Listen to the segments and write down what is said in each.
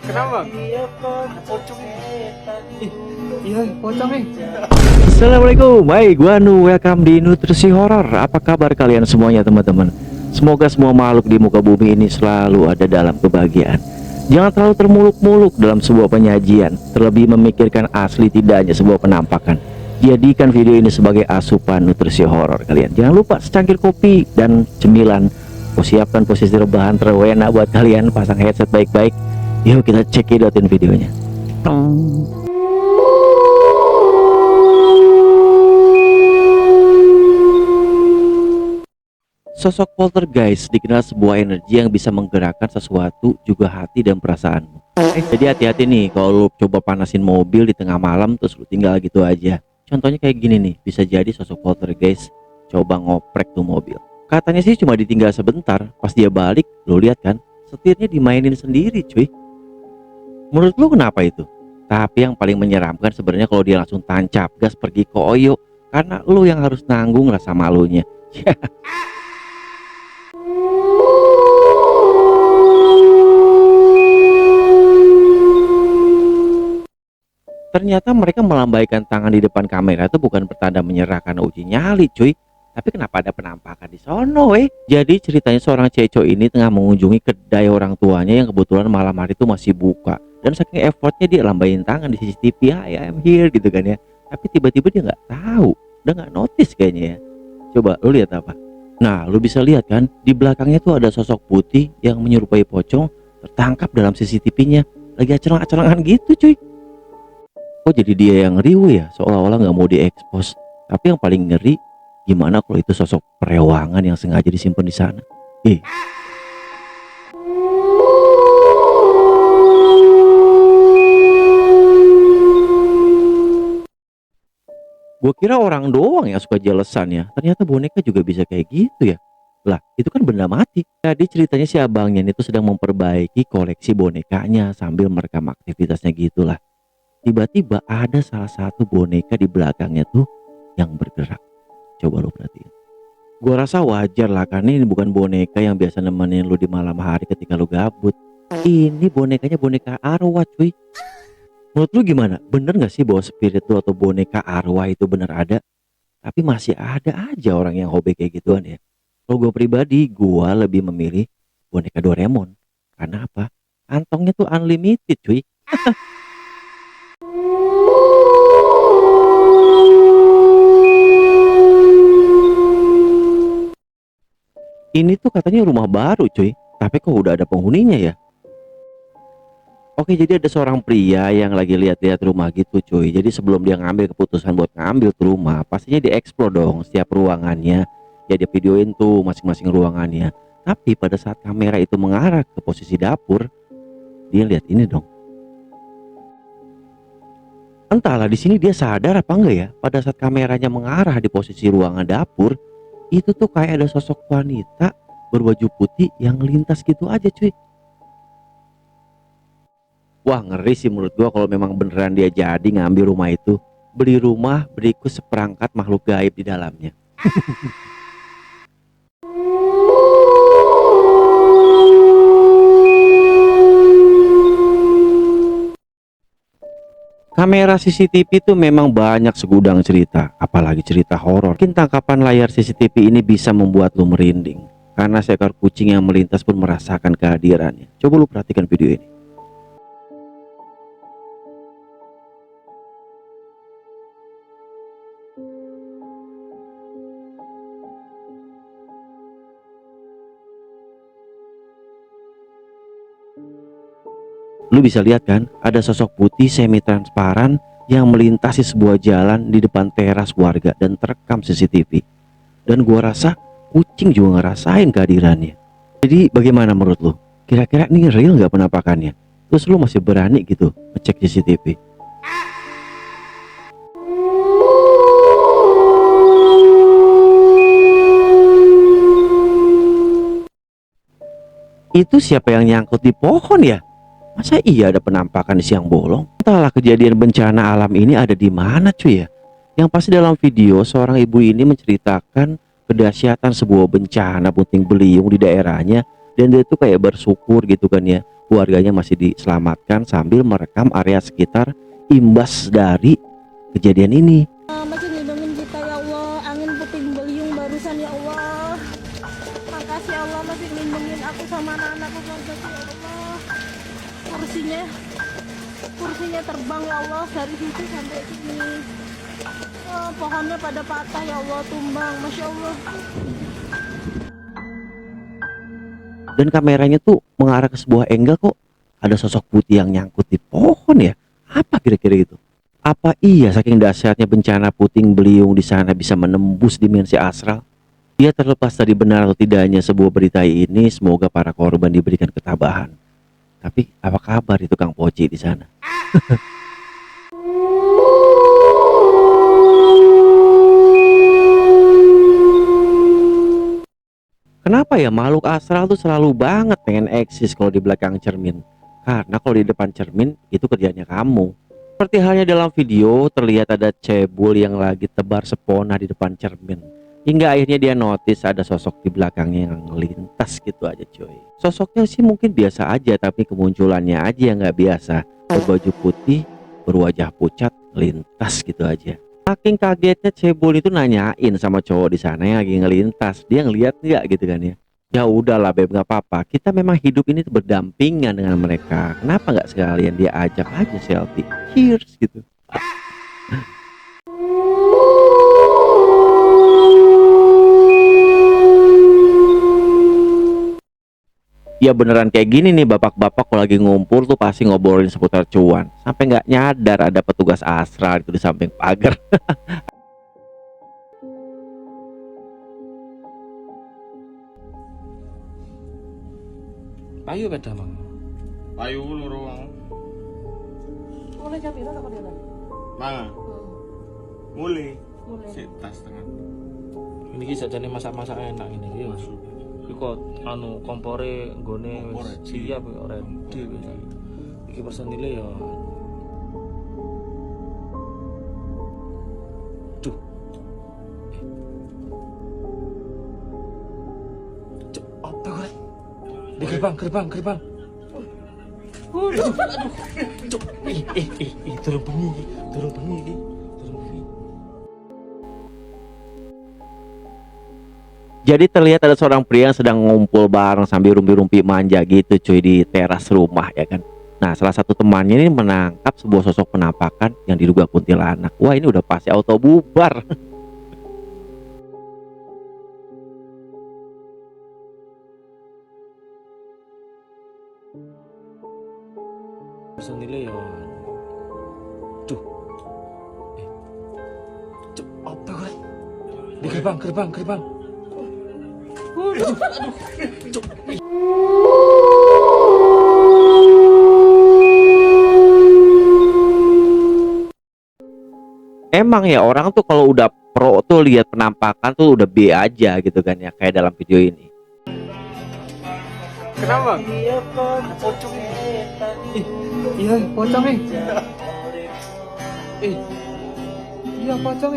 Kenapa? Pocong. Iya, pocong nih. Assalamualaikum, hai gua Nu, welcome di Nutrisi Horor. Apa kabar kalian semuanya teman-teman? Semoga semua makhluk di muka bumi ini selalu ada dalam kebahagiaan. Jangan terlalu termuluk-muluk dalam sebuah penyajian, terlebih memikirkan asli tidaknya sebuah penampakan. Jadikan video ini sebagai asupan nutrisi horor kalian. Jangan lupa secangkir kopi dan cemilan. Siapkan posisi rebahan terwena buat kalian, pasang headset baik-baik. Yuk kita cekidotin videonya. Sosok poltergeist dikenal sebuah energi yang bisa menggerakkan sesuatu, juga hati dan perasaanmu. Jadi hati-hati nih kalau lu coba panasin mobil di tengah malam terus lu tinggal gitu aja. Contohnya kayak gini nih, bisa jadi sosok poltergeist coba ngoprek tuh mobil. Katanya sih cuma ditinggal sebentar, pas dia balik, lu lihat kan, setirnya dimainin sendiri cuy. Menurut lu kenapa itu? Tapi yang paling menyeramkan sebenarnya kalau dia langsung tancap gas pergi ke Oyo, karena lu yang harus nanggung rasa malunya. Ternyata mereka melambaikan tangan di depan kamera itu bukan pertanda menyerah karena uji nyali cuy. Tapi kenapa ada penampakan di sono Jadi ceritanya seorang ceco ini tengah mengunjungi kedai orang tuanya yang kebetulan malam hari itu masih buka. Dan saking effortnya dia lambain tangan di CCTV, I am here gitu kan ya. Tapi tiba-tiba dia nggak tahu, udah nggak notice kayaknya ya. Coba lu lihat apa? Nah lu bisa lihat kan, di belakangnya tuh ada sosok putih yang menyerupai pocong tertangkap dalam CCTV-nya. Lagi acerang-acerangan gitu cuy. Oh jadi dia yang riuh ya, seolah-olah nggak mau diekspos. Tapi yang paling ngeri, gimana kalau itu sosok perewangan yang sengaja disimpan di sana? Gue kira orang doang yang suka jelesan ya, ternyata boneka juga bisa kayak gitu ya. Lah itu kan benda mati. Jadi ceritanya si abangnya itu sedang memperbaiki koleksi bonekanya sambil merekam aktivitasnya gitulah. Tiba-tiba ada salah satu boneka di belakangnya tuh yang bergerak. Coba lo perhatiin. Gua rasa wajar lah, karena ini bukan boneka yang biasa nemenin lu di malam hari ketika lu gabut. Ini bonekanya boneka arwah cuy. Menurut lu gimana? Bener gak sih bahwa spirit lu atau boneka arwah itu bener ada? Tapi masih ada aja orang yang hobi kayak gituan ya. Kalau gue pribadi, gue lebih memilih boneka Doraemon. Karena apa? Kantongnya tuh unlimited cuy. Ini tuh katanya rumah baru cuy, tapi kok udah ada penghuninya ya? Oke, jadi ada seorang pria yang lagi lihat-lihat rumah gitu cuy. Jadi sebelum dia ngambil keputusan buat ngambil tuh rumah, pastinya dieksplor dong setiap ruangannya. Ya dia videoin tuh masing-masing ruangannya. Tapi pada saat kamera itu mengarah ke posisi dapur, dia lihat ini dong. Entahlah di sini dia sadar apa enggak ya, pada saat kameranya mengarah di posisi ruangan dapur, itu tuh kayak ada sosok wanita berbaju putih yang lintas gitu aja cuy. Wah ngeri sih menurut gua kalau memang beneran dia jadi ngambil rumah itu. Beli rumah berikut seperangkat makhluk gaib di dalamnya. Kamera CCTV itu memang banyak segudang cerita, apalagi cerita horor. Mungkin tangkapan layar CCTV ini bisa membuat lu merinding, karena seekor kucing yang melintas pun merasakan kehadirannya. Coba lu perhatikan video ini. Lu bisa lihat kan, ada sosok putih semi transparan yang melintasi sebuah jalan di depan teras warga dan terekam CCTV. Dan gua rasa kucing juga ngerasain kehadirannya. Jadi bagaimana menurut lu? Kira-kira ini real nggak penampakannya? Terus lu masih berani gitu ngecek CCTV? Itu siapa yang nyangkut di pohon ya? Masa iya ada penampakan di siang bolong? Entahlah kejadian bencana alam ini ada di mana cuy ya. Yang pasti dalam video seorang ibu ini menceritakan kedahsyatan sebuah bencana puting beliung di daerahnya. Dan dia tuh kayak bersyukur gitu kan ya. keluarganya masih diselamatkan sambil merekam area sekitar imbas dari kejadian ini. Masih lindungin kita ya Allah, angin puting beliung barusan ya Allah. Makasih ya Allah masih lindungin aku sama anak-anakku keluargaku ya Allah. Kursinya terbang ya Allah dari situ sampai sini. Pohonnya pada patah ya Allah, tumbang, Masya Allah. Dan kameranya tuh mengarah ke sebuah angle, kok ada sosok putih yang nyangkut di pohon ya. Apa kira-kira itu? Apa iya saking dahsyatnya bencana puting beliung di sana bisa menembus dimensi astral? Ya, terlepas dari benar atau tidaknya sebuah berita ini, semoga para korban diberikan ketabahan. Tapi apa kabar itu Kang Poci di sana? Kenapa ya makhluk astral tuh selalu banget pengen eksis kalau di belakang cermin? Karena kalau di depan cermin itu kerjanya kamu. Seperti halnya dalam video terlihat ada cebul yang lagi tebar sepona di depan cermin. Hingga akhirnya dia notice ada sosok di belakangnya yang lintas gitu aja cuy. Sosoknya sih mungkin biasa aja, tapi kemunculannya aja yang nggak biasa. Berbaju putih, berwajah pucat, lintas gitu aja. Saking kagetnya cebul itu nanyain sama cowok di sana yang lagi ngelintas, dia ngeliat nggak gitu kan ya. Ya udahlah beb, nggak apa-apa, kita memang hidup ini berdampingan dengan mereka, kenapa nggak sekalian dia ajak aja selfie, cheers gitu. Ya beneran kayak gini nih, bapak-bapak kalau lagi ngumpul tuh pasti ngobrolin seputar cuan, sampai nggak nyadar ada petugas astral itu di samping pagar. Payu beda mang. Payu loro wong. Mulai jam berapa apa dia? Mang. Mulai. Mulai. Sik tas tengah. Ini kisah jadi masak-masak enak ini iki Mas. Iku anu kompore nggone Kompor wis ready. siap ya ready wis. Iki personile ya. Duh. Cuk, apa kok? Di gerbang. Aduh. Cuk, turun bengi iki. Jadi terlihat ada seorang pria yang sedang ngumpul bareng sambil rumpi-rumpi manja gitu cuy di teras rumah ya kan. Nah, salah satu temannya ini menangkap sebuah sosok penampakan yang diduga kuntilanak. Wah, ini udah pasti auto bubar. Personile ya. Duh. Cuk, apa kok? Di gerbang. Aduh. Cuk. Emang ya orang tuh kalau udah pro tuh lihat penampakan tuh udah B aja gitu kan ya, kayak dalam video ini. Kenapa? Iya kan, pocong. Iya, pocong Iya, pocong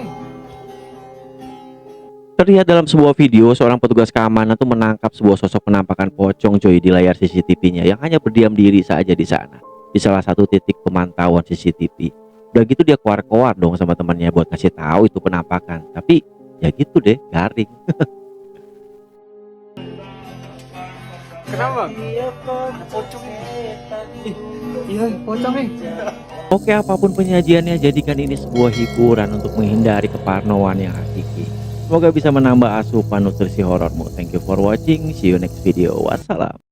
Terlihat dalam sebuah video seorang petugas keamanan tuh menangkap sebuah sosok penampakan pocong coy di layar CCTV-nya yang hanya berdiam diri saja di sana, di salah satu titik pemantauan CCTV. Udah gitu dia keluar-keluar dong sama temannya buat ngasih tahu itu penampakan, tapi ya gitu deh, garing. Kenapa? Iya kan, pocong. Iya, pocong Oke, apapun penyajiannya, jadikan ini sebuah hiburan untuk menghindari keparnoan yang hakiki. Semoga bisa menambah asupan nutrisi horormu. Thank you for watching. See you next video. Wassalam.